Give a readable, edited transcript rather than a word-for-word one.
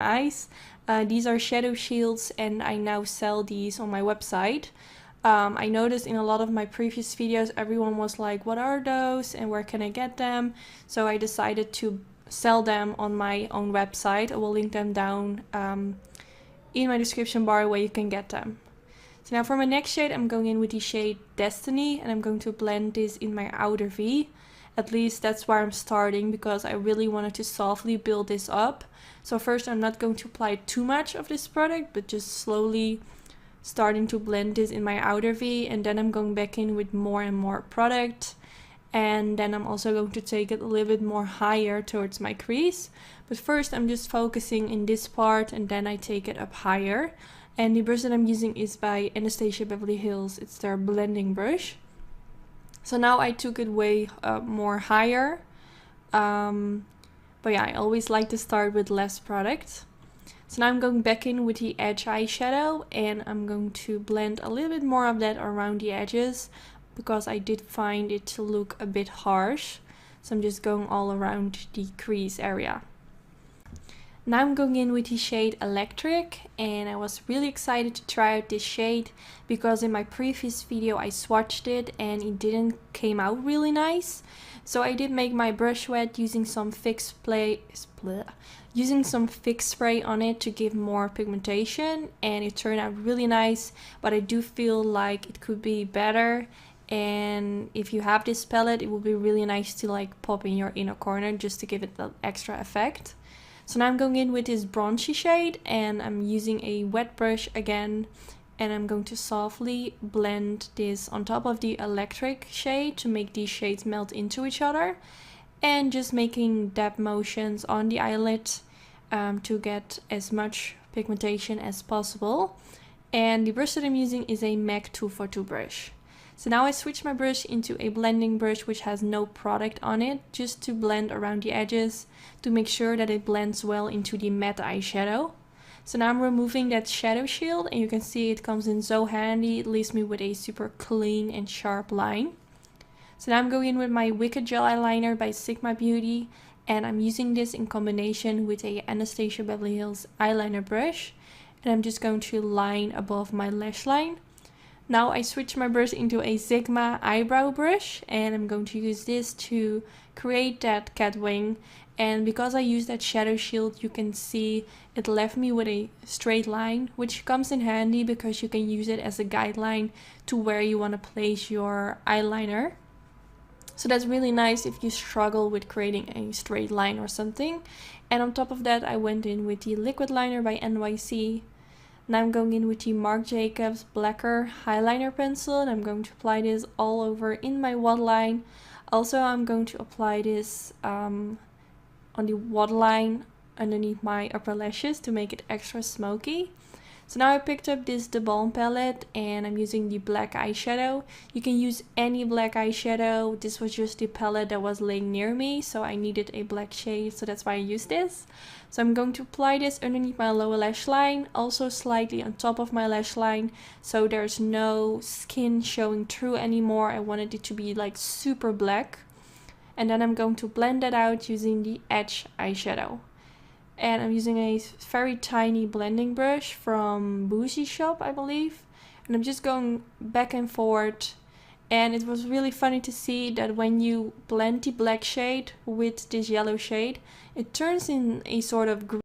eyes. These are shadow shields and I now sell these on my website. I noticed in a lot of my previous videos everyone was like, what are those and where can I get them? So I decided to sell them on my own website. I will link them down in my description bar where you can get them. So now for my next shade I'm going in with the shade Destiny and I'm going to blend this in my outer V. At least that's where I'm starting because I really wanted to softly build this up. So first I'm not going to apply too much of this product, but just slowly starting to blend this in my outer V, and then I'm going back in with more and more product. And then I'm also going to take it a little bit more higher towards my crease. But first I'm just focusing in this part and then I take it up higher. And the brush that I'm using is by Anastasia Beverly Hills. It's their blending brush. So now I took it way more higher. But yeah, I always like to start with less product. So now I'm going back in with the edge eyeshadow and I'm going to blend a little bit more of that around the edges because I did find it to look a bit harsh. So I'm just going all around the crease area. Now I'm going in with the shade Electric, and I was really excited to try out this shade because in my previous video I swatched it and it didn't came out really nice. So I did make my brush wet using some fix spray on it to give more pigmentation, and it turned out really nice, but I do feel like it could be better. And if you have this palette, it would be really nice to like pop in your inner corner just to give it that extra effect. So now I'm going in with this bronzy shade and I'm using a wet brush again, and I'm going to softly blend this on top of the Electric shade to make these shades melt into each other, and just making dab motions on the eyelid to get as much pigmentation as possible. And the brush that I'm using is a MAC 242 brush. So now I switch my brush into a blending brush which has no product on it, just to blend around the edges to make sure that it blends well into the matte eyeshadow. So now I'm removing that shadow shield and you can see it comes in so handy. It leaves me with a super clean and sharp line. So now I'm going in with my Wicked Gel Eyeliner by Sigma Beauty, and I'm using this in combination with a Anastasia Beverly Hills eyeliner brush, and I'm just going to line above my lash line. Now I switch my brush into a Sigma eyebrow brush and I'm going to use this to create that cat wing. And because I use that shadow shield, you can see it left me with a straight line, which comes in handy because you can use it as a guideline to where you want to place your eyeliner. So that's really nice if you struggle with creating a straight line or something. And on top of that, I went in with the Liquid Liner by NYC. Now I'm going in with the Marc Jacobs Blacker Highliner Pencil, and I'm going to apply this all over in my waterline. Also, I'm going to apply this on the waterline underneath my upper lashes to make it extra smoky. So now I picked up this The Balm palette and I'm using the black eyeshadow. You can use any black eyeshadow. This was just the palette that was laying near me, so I needed a black shade, so that's why I used this. So I'm going to apply this underneath my lower lash line, also slightly on top of my lash line, so there's no skin showing through anymore. I wanted it to be like super black. And then I'm going to blend that out using the Edge eyeshadow. And I'm using a very tiny blending brush from Boozy Shop, I believe. And I'm just going back and forth. And it was really funny to see that when you blend the black shade with this yellow shade, it turns in a sort of green